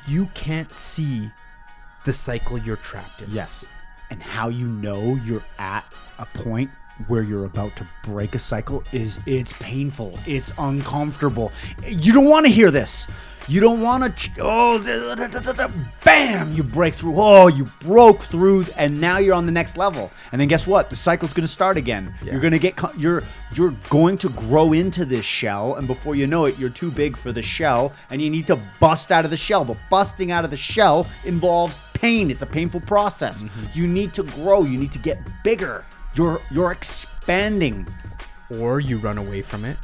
you can't see the cycle you're trapped in. Yes. And how you know you're at a point where you're about to break a cycle is it's painful. It's uncomfortable. You don't want to hear this. You don't want to, bam, you break through. Oh, you broke through, and now you're on the next level. And then guess what? The cycle's going to start again. Yeah. You're going to you're going to grow into this shell, and before you know it, you're too big for the shell, and you need to bust out of the shell. But busting out of the shell involves pain. It's a painful process. Mm-hmm. You need to grow. You need to get bigger. You're expanding. Or you run away from it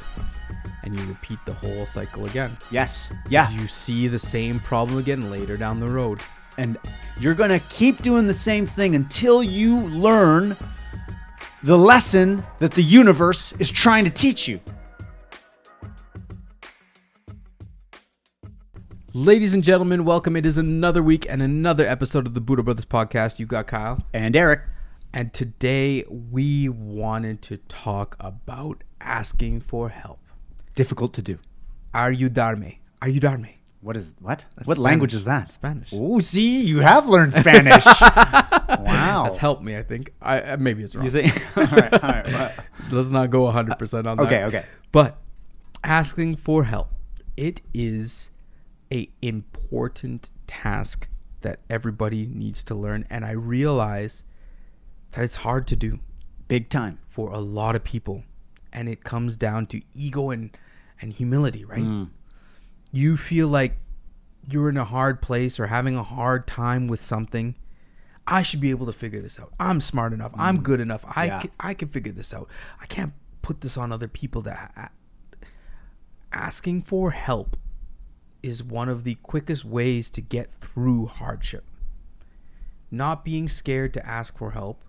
and you repeat the whole cycle again. Yes. Yeah. You see the same problem again later down the road. And you're going to keep doing the same thing until you learn the lesson that the universe is trying to teach you. Ladies and gentlemen, welcome. It is another week and another episode of the Budo Brothers podcast. You got Kyle. And Eric. And today we wanted to talk about asking for help. Difficult to do. Ayudarme. What? That's what Spanish. language is that? Spanish. Oh, see, you have learned Spanish. Wow. That's helped me, I think. Maybe it's wrong. You think? All right. Let's not go 100% on that. Okay. But asking for help, it is a important task that everybody needs to learn. And I realize that it's hard to do. Big time. For a lot of people. And it comes down to ego and humility, right? Mm. You feel like you're in a hard place or having a hard time with something. I should be able to figure this out. I'm smart enough. I'm good enough. I can figure this out. I can't put this on other people. Asking for help is one of the quickest ways to get through hardship. Not being scared to ask for help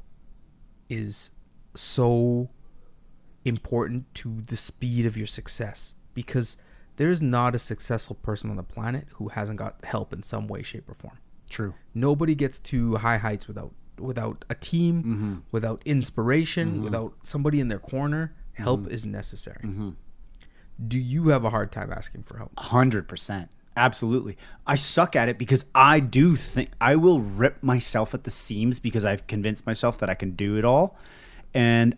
is so important to the speed of your success, because there's not a successful person on the planet who hasn't got help in some way, shape, or form. True. Nobody gets to high heights without a team, without inspiration, without somebody in their corner. Help is necessary. Do you have a hard time asking for help? 100%. Absolutely. I suck at it because I do think I will rip myself at the seams because I've convinced myself that I can do it all. And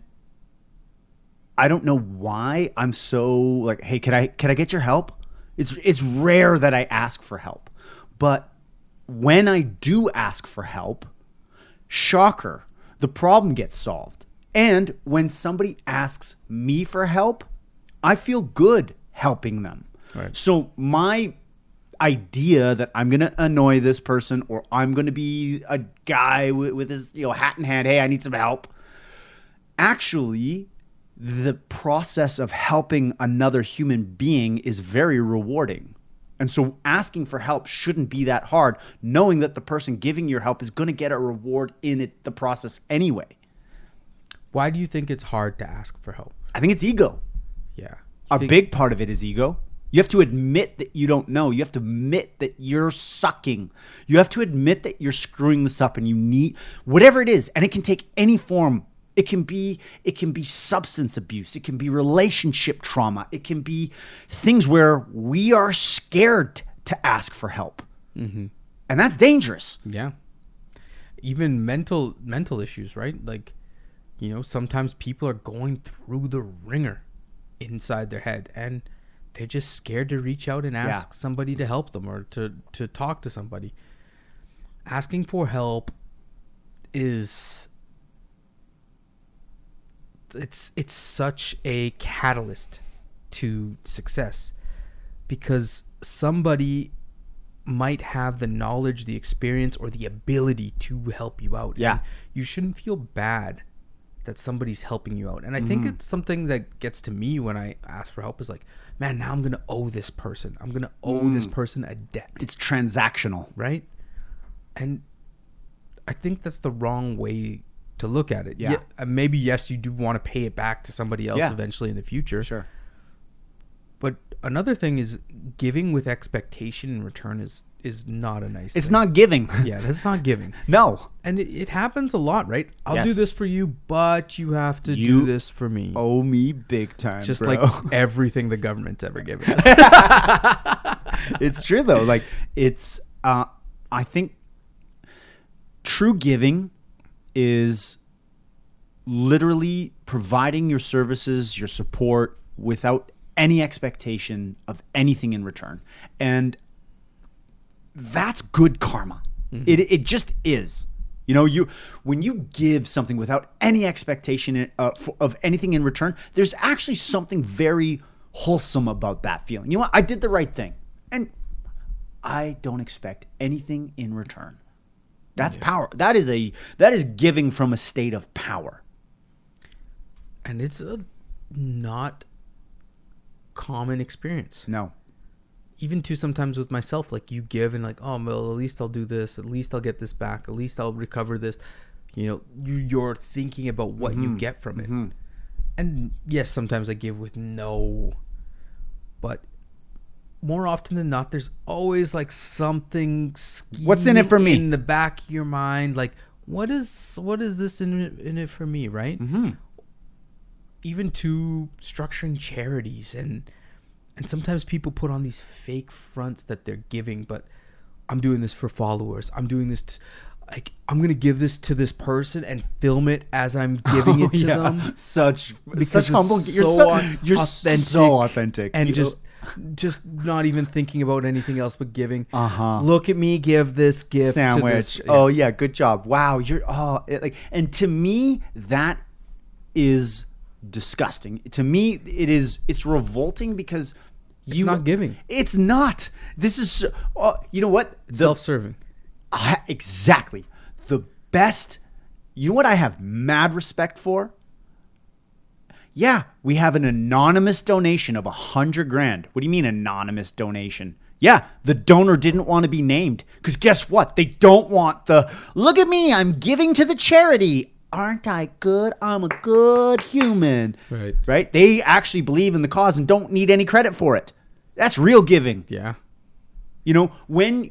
I don't know why I'm so like, hey, can I get your help? It's rare that I ask for help. But when I do ask for help, shocker, the problem gets solved. And when somebody asks me for help, I feel good helping them. Right. So my idea that I'm going to annoy this person, or I'm going to be a guy with his hat in hand, hey, I need some help. Actually, the process of helping another human being is very rewarding. And so asking for help shouldn't be that hard, knowing that the person giving your help is going to get a reward in the process anyway. Why do you think it's hard to ask for help? I think it's ego. Yeah. A big part of it is ego. You have to admit that you don't know. You have to admit that you're sucking. You have to admit that you're screwing this up and you need whatever it is. And it can take any form. It can be substance abuse. It can be relationship trauma. It can be things where we are scared to ask for help. Mm-hmm. And that's dangerous. Yeah. Even mental issues, right? Like, sometimes people are going through the ringer inside their head and they're just scared to reach out and ask somebody to help them or to talk to somebody. Asking for help is it's such a catalyst to success, because somebody might have the knowledge, the experience, or the ability to help you out. Yeah. And you shouldn't feel bad that somebody's helping you out. And I think it's something that gets to me when I ask for help is like, man, now I'm going to owe this person. I'm going to owe this person a debt. It's transactional. Right? And I think that's the wrong way to look at it. Yeah. Maybe, yes, you do want to pay it back to somebody else eventually in the future. Sure. But another thing is giving with expectation in return is not a nice thing. It's not giving. Yeah, that's not giving. No. And it happens a lot, right? I'll do this for you, but you have to do this for me. Owe me big time, just bro. like everything the government's ever given us. It's true, though. Like, it's I think true giving is literally providing your services, your support without any expectation of anything in return. And that's good karma. Mm-hmm. It just is. You know, when you give something without any expectation of anything in return, there's actually something very wholesome about that feeling. You know what? I did the right thing, and I don't expect anything in return. That's power. That is giving from a state of power. And it's a not common experience. No. Even too sometimes with myself, like you give and like, oh, well, at least I'll do this. At least I'll get this back. At least I'll recover this. You know, you're thinking about what you get from it. Mm-hmm. And yes, sometimes I give with no, but more often than not, there's always like something what's in it for me in the back of your mind. Like, what is this in it for me, right? Mm-hmm. Even to structuring charities and sometimes people put on these fake fronts that they're giving, but I'm doing this for followers. I'm doing this like I'm going to give this to this person and film it as I'm giving it to them. Such humble. You're so authentic. And just not even thinking about anything else but giving. Look at me give this gift sandwich. To this. Oh yeah, good job. Wow, and to me that is disgusting. To me it's revolting because it's not giving. It's not. This is you know what? Self-serving. Exactly. The best. You know what I have mad respect for? Yeah, we have an anonymous donation of $100,000. What do you mean anonymous donation? Yeah, the donor didn't want to be named because guess what? They don't want look at me, I'm giving to the charity. Aren't I good? I'm a good human. Right? They actually believe in the cause and don't need any credit for it. That's real giving. Yeah. You know, when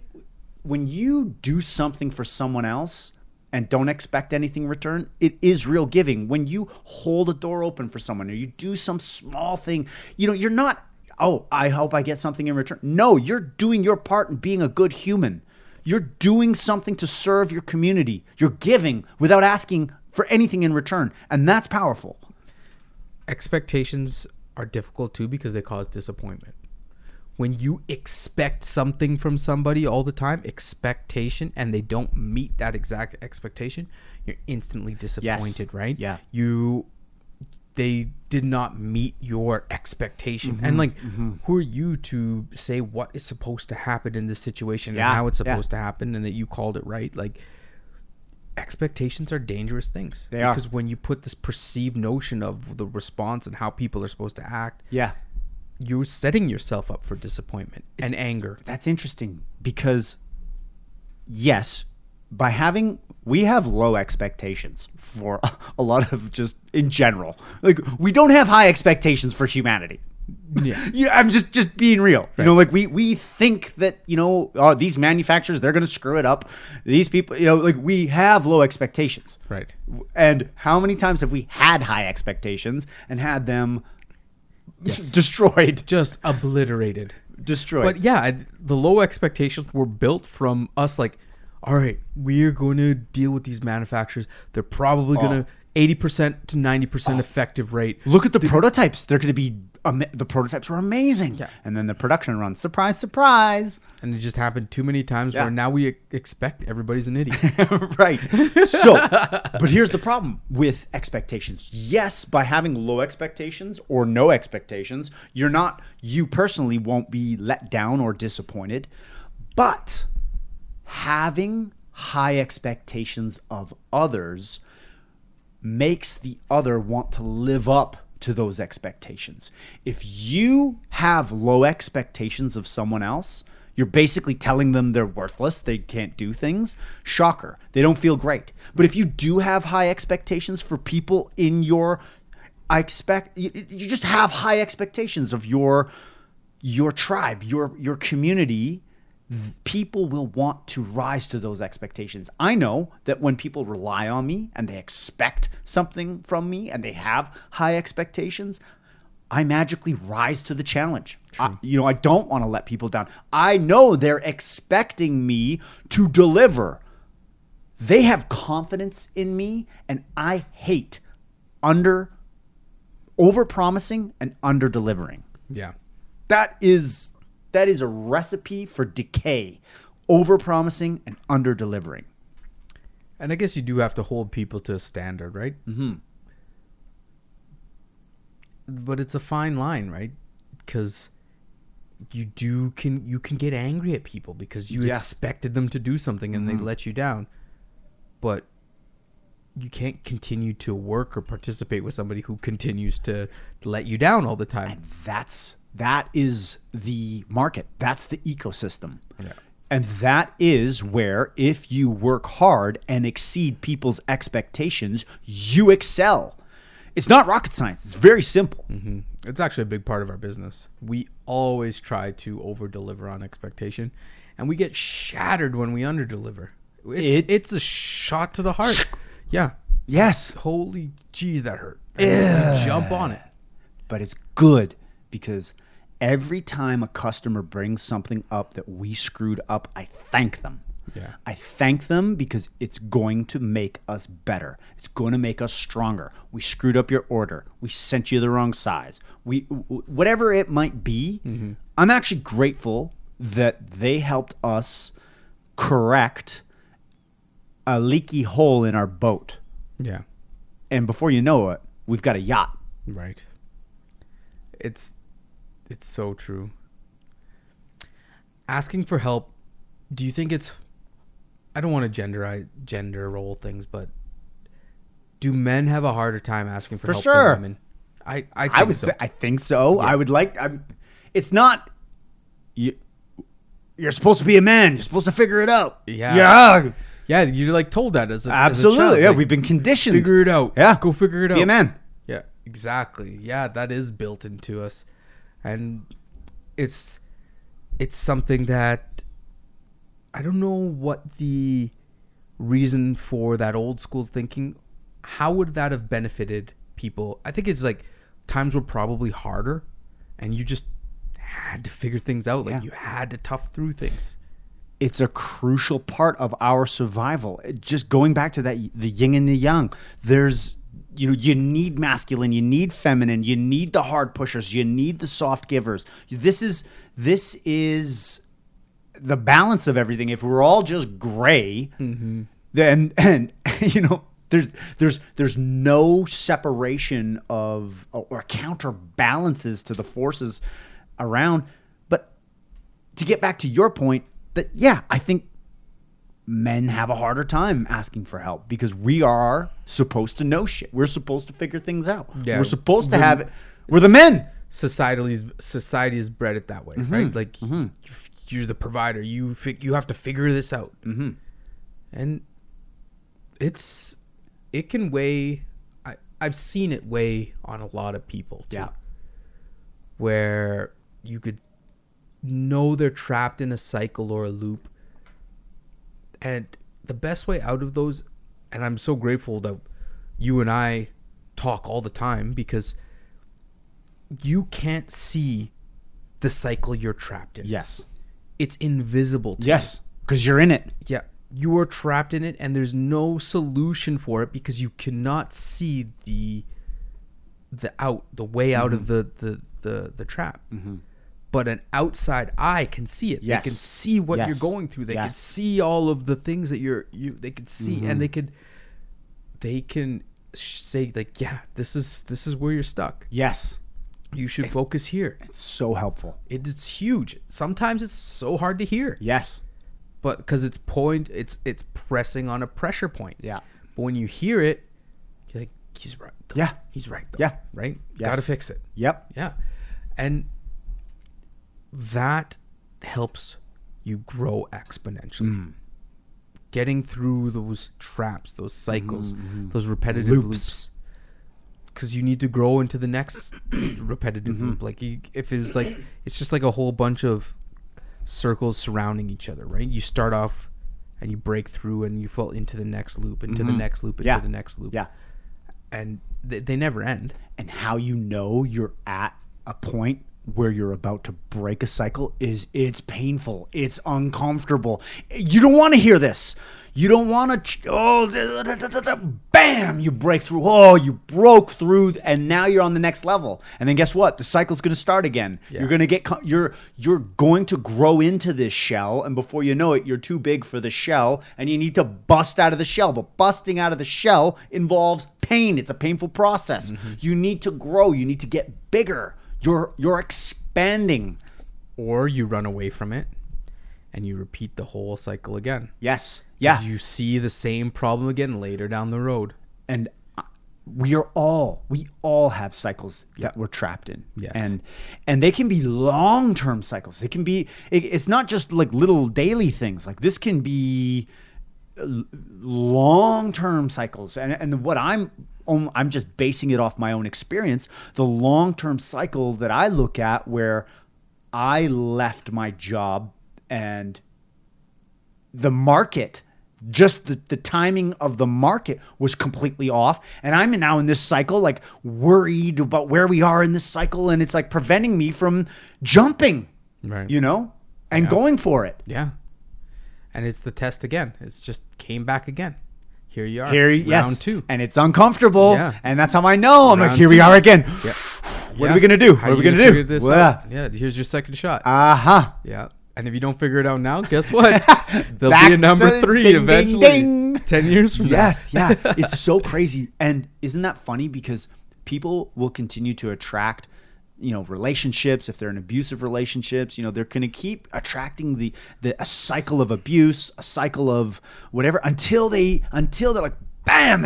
you do something for someone else and don't expect anything in return, it is real giving. When you hold a door open for someone or you do some small thing, you know, you're not, oh, I hope I get something in return. No, you're doing your part in being a good human. You're doing something to serve your community. You're giving without asking for anything in return. And that's powerful. Expectations are difficult too because they cause disappointment. When you expect something from somebody all the time, expectation, and they don't meet that exact expectation, you're instantly disappointed, right? Yeah. They did not meet your expectation. Mm-hmm, and who are you to say what is supposed to happen in this situation and how it's supposed to happen and that you called it right? Like, expectations are dangerous things. They are. Because when you put this perceived notion of the response and how people are supposed to act, you're setting yourself up for disappointment and anger. That's interesting because, yes, we have low expectations for a lot of just in general. Like, we don't have high expectations for humanity. Yeah, I'm just being real. Right. You know, like we think that, you know, these manufacturers, they're going to screw it up. These people, you know, like we have low expectations. Right. And how many times have we had high expectations and had them destroyed? Just obliterated. Destroyed. But yeah, the low expectations were built from us like, all right, we're going to deal with these manufacturers. They're probably going to 80% to 90% effective rate. Look at the prototypes. They're going to be the prototypes were amazing. Yeah. And then the production run, surprise, surprise. And it just happened too many times where now we expect everybody's an idiot. Right. So, but here's the problem with expectations. Yes, by having low expectations or no expectations, you personally won't be let down or disappointed. But having high expectations of others makes the other want to live up to those expectations. If you have low expectations of someone else, you're basically telling them they're worthless, they can't do things. Shocker. They don't feel great. But if you do have high expectations for people in you just have high expectations of your tribe, your community, people will want to rise to those expectations. I know that when people rely on me and they expect something from me and they have high expectations, I magically rise to the challenge. I don't want to let people down. I know they're expecting me to deliver. They have confidence in me, and I hate over-promising and under-delivering. Yeah. That is a recipe for decay. Over-promising and under-delivering. And I guess you do have to hold people to a standard, right? Mm-hmm. But it's a fine line, right? Because you can get angry at people because you expected them to do something and they let you down. But you can't continue to work or participate with somebody who continues to let you down all the time. And that is the market. That's the ecosystem. Yeah. And that is where, if you work hard and exceed people's expectations, you excel. It's not rocket science. It's very simple. Mm-hmm. It's actually a big part of our business. We always try to over-deliver on expectation, and we get shattered when we under-deliver. It's a shot to the heart. Yeah. Yes. Holy jeez, that hurt. And we jump on it. But it's good because every time a customer brings something up that we screwed up, I thank them. Yeah. I thank them because it's going to make us better. It's going to make us stronger. We screwed up your order. We sent you the wrong size. Whatever it might be, I'm actually grateful that they helped us correct a leaky hole in our boat. Yeah. And before you know it, we've got a yacht. Right. It's so true. Asking for help, do you think it's... I don't want to gender role things, but do men have a harder time asking for help than women? I think so. I think so. Yeah. I would like... it's not... You're supposed to be a man. You're supposed to figure it out. Yeah. Yeah, you're like told that as a absolutely. As a child. Yeah, like, we've been conditioned. Figure it out. Yeah. Go figure it out. Be a man. Yeah, exactly. Yeah, that is built into us. And it's something that I don't know what the reason for that old school thinking. How would that have benefited people? I think it's like times were probably harder and you just had to figure things out. Like you had to tough through things. It's a crucial part of our survival. Just going back to that, the yin and the yang, there's, you need masculine, you need feminine, you need the hard pushers, you need the soft givers. This is the balance of everything. If we're all just gray, then there's no separation of or counterbalances to the forces around. But to get back to your point, that I think men have a harder time asking for help because we are supposed to know shit. We're supposed to figure things out. Yeah, we're supposed to have it. We're the men. Society is bred it that way, right? Like you're the provider. You have to figure this out, and it can weigh. I've seen it weigh on a lot of people too, where you could know they're trapped in a cycle or a loop, and the best way out of those, and I'm so grateful that you and I talk all the time, because you can't see the cycle you're trapped in. Yes, it's invisible to you. Yes, because you're in it. Yeah, you are trapped in it, and there's no solution for it because you cannot see the way out of the trap. But an outside eye can see it. Yes. They can see what you're going through. They can see all of the things that they can see, and they can say like, yeah, this is where you're stuck. Yes. You should focus here. It's so helpful. It's huge. Sometimes it's so hard to hear. Yes. But because it's pressing on a pressure point. Yeah. But when you hear it, you're like, he's right. Though. Yeah. He's right. Though. Yeah. Right? Yes. Gotta fix it. Yep. Yeah. And that helps you grow exponentially. Getting through those traps, those cycles, those repetitive loops. Because you need to grow into the next repetitive loop. Like if it was like, it's just like a whole bunch of circles surrounding each other, right? You start off and you break through and you fall into the next loop, into the next loop, into the next loop. Yeah. and they never end. And how you know you're at a point where you're about to break a cycle is it's painful. It's uncomfortable. You don't want to hear this. You don't want to, bam, you break through. Oh, you broke through, and now you're on the next level. And then guess what? The cycle's going to start again. Yeah. You're going to you're going to grow into this shell, and before you know it, you're too big for the shell, and you need to bust out of the shell. But busting out of the shell involves pain. It's a painful process. Mm-hmm. You need to grow. You need to get bigger. You're expanding. Or you run away from it and you repeat the whole cycle again. Yes. Yeah. You see the same problem again later down the road. And we all have cycles that we're trapped in. Yes. And they can be long-term cycles. They can be, it's not just like little daily things. Like this can be long-term cycles. And what I'm just basing it off my own experience. The long-term cycle that I look at where I left my job and the market, just the timing of the market was completely off. And I'm now in this cycle, like worried about where we are in this cycle. And it's like preventing me from jumping, right? And going for it. Yeah. And it's the test again. It's just came back again. Here you are. Round 2. And it's uncomfortable. Yeah. And that's how I know. I'm Round like, here 2. we are again. Yeah. What are we going to do? How what are we going to do? This out? Yeah. Here's your second shot. Uh-huh. Yeah. And if you don't figure it out now, guess what? There'll be a number 3 ding, eventually. Ding, ding. 10 years from now. Yes. Yeah. It's so crazy. And isn't that funny? Because people will continue to attract, relationships. If they're in abusive relationships, they're going to keep attracting a cycle of abuse, a cycle of whatever until they're like, bam,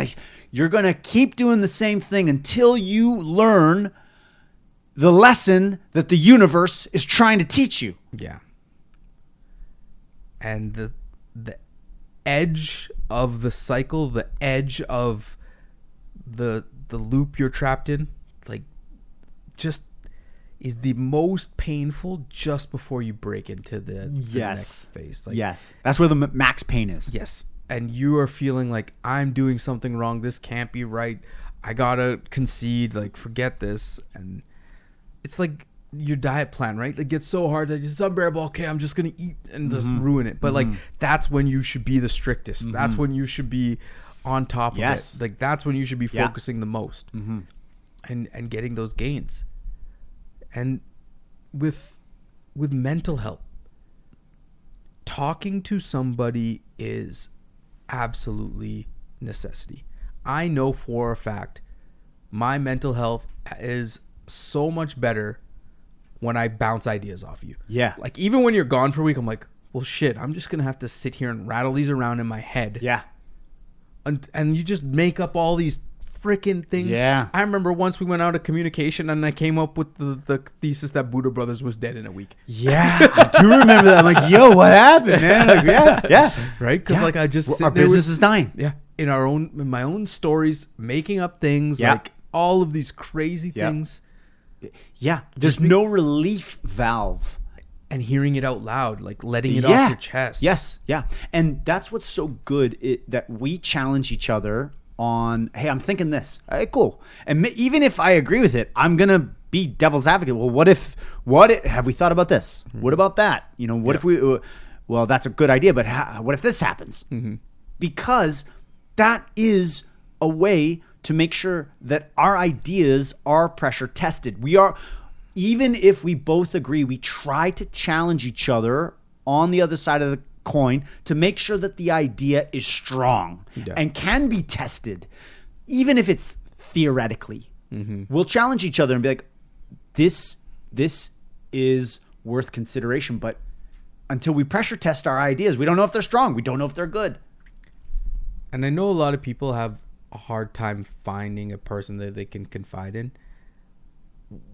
you're going to keep doing the same thing until you learn the lesson that the universe is trying to teach you. Yeah. And the edge of the cycle, the edge of the loop you're trapped in, like just is the most painful just before you break into the next phase. Like, yes. That's where the max pain is. Yes. And you are feeling like I'm doing something wrong. This can't be right. I gotta concede, like forget this. And it's like your diet plan, right? Like it's so hard that it's unbearable. Okay, I'm just gonna eat and just ruin it. But like that's when you should be the strictest. Mm-hmm. That's when you should be on top of it. Like that's when you should be focusing the most and getting those gains. And with mental health, talking to somebody is absolutely necessity. I know for a fact my mental health is so much better when I bounce ideas off you. Yeah. Like even when you're gone for a week, I'm like, well, shit, I'm just going to have to sit here and rattle these around in my head. Yeah. And you just make up all these freaking things. Yeah. I remember once we went out of communication and I came up with the thesis that Budo Brothers was dead in a week. Yeah. I do remember that. I'm like, yo, what happened, man? Like, yeah. Right? Because like I just our business is dying. Yeah. In my own stories, making up things, like all of these crazy things. Yeah. There's no relief valve. And hearing it out loud, like letting it off your chest. Yes. Yeah. And that's what's so good that we challenge each other on, hey, I'm thinking this. All right, cool. And even if I agree with it, I'm going to be devil's advocate. Well, what if have we thought about this? Mm-hmm. What about that? What if well, that's a good idea, but what if this happens? Mm-hmm. Because that is a way to make sure that our ideas are pressure tested. Even if we both agree, we try to challenge each other on the other side of the coin to make sure that the idea is strong and can be tested, even if it's theoretically. Mm-hmm. We'll challenge each other and be like, this is worth consideration. But until we pressure test our ideas, we don't know if they're strong. We don't know if they're good. And I know a lot of people have a hard time finding a person that they can confide in.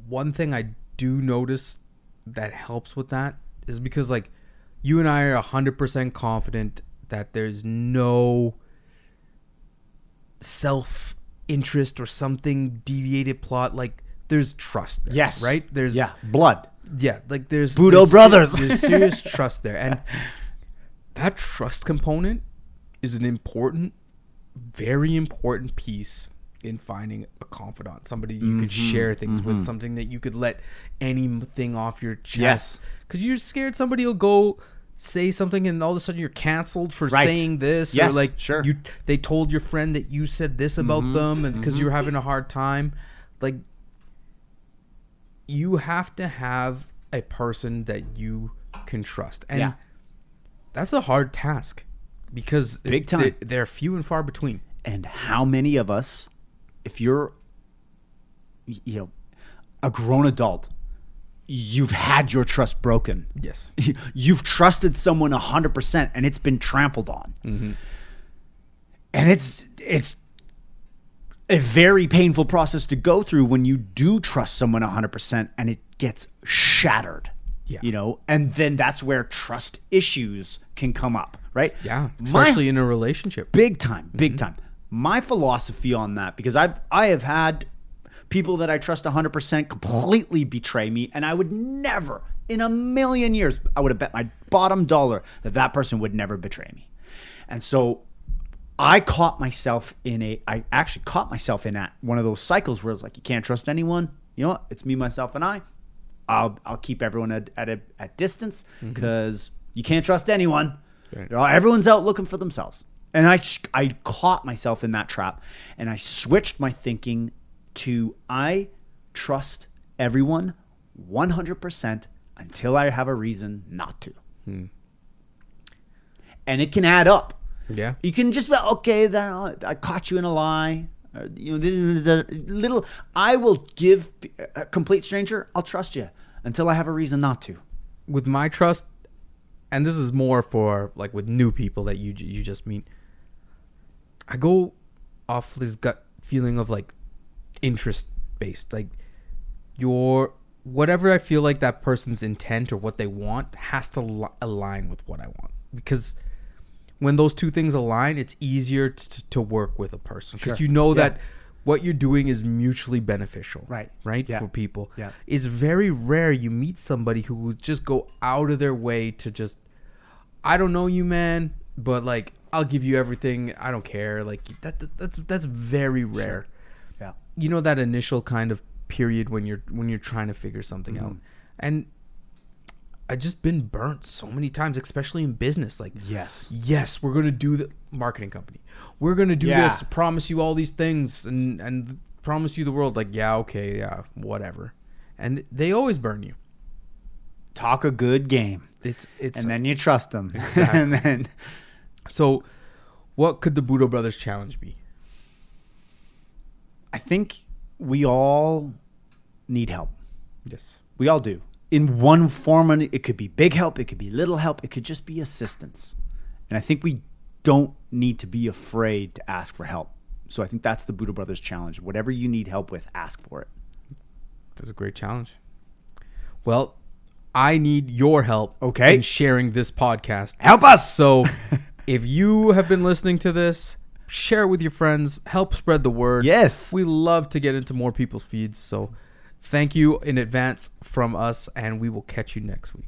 One thing I do notice that helps with that is because like you and I are 100% confident that there's no self-interest or something deviated plot. Like there's trust there. Yes. Right? There's blood. Yeah. Like there's Budo Brothers. There's serious trust there. And that trust component is an important, very important piece in finding a confidant, somebody you could share things with, something that you could let anything off your chest. Yes. Because you're scared somebody will go say something and all of a sudden you're canceled for Right. saying this. Yes, or like sure. they told your friend that you said this about them and because you're having a hard time. Like, you have to have a person that you can trust. And that's a hard task because Big time. They're few and far between. And how many of us, if you're, a grown adult, you've had your trust broken. Yes. You've trusted someone 100% and it's been trampled on. And it's a very painful process to go through when you do trust someone 100% and it gets shattered. Yeah. And then that's where trust issues can come up, right? Yeah. Especially in a relationship. Big time. My philosophy on that, because I have had people that I trust 100% completely betray me, and I would never, in a million years, I would have bet my bottom dollar that person would never betray me. And so I actually caught myself in one of those cycles where it's like, you can't trust anyone. You know what? It's me, myself, and I. I'll keep everyone at distance because you can't trust anyone. Right. Everyone's out looking for themselves. And I caught myself in that trap, and I switched my thinking to I trust everyone 100% until I have a reason not to. And it can add up. Yeah. You can just be, okay, I caught you in a lie. I will give a complete stranger, I'll trust you until I have a reason not to. With my trust, and this is more for like with new people that you just meet, I go off this gut feeling of like interest based. Like whatever I feel like that person's intent or what they want has to align with what I want. Because when those two things align, it's easier to work with a person. Because you know that what you're doing is mutually beneficial. Right? Yeah. For people. Yeah. It's very rare you meet somebody who would just go out of their way to just, I don't know you, man, but like, I'll give you everything. I don't care. Like that's very rare. Sure. Yeah. You know, that initial kind of period when you're trying to figure something out. And I've just been burnt so many times, especially in business. Like, yes, we're going to do the marketing company. We're going to do this, promise you all these things and promise you the world. Like, whatever. And they always burn you. Talk a good game. It's and then you trust them. Exactly. And then, so what could the Budo Brothers challenge be? I think we all need help. Yes. We all do. In one form, and it could be big help, it could be little help, it could just be assistance. And I think we don't need to be afraid to ask for help. So I think that's the Budo Brothers challenge. Whatever you need help with, ask for it. That's a great challenge. Well, I need your help in sharing this podcast. Help us! So if you have been listening to this, share it with your friends. Help spread the word. Yes. We love to get into more people's feeds. So thank you in advance from us, and we will catch you next week.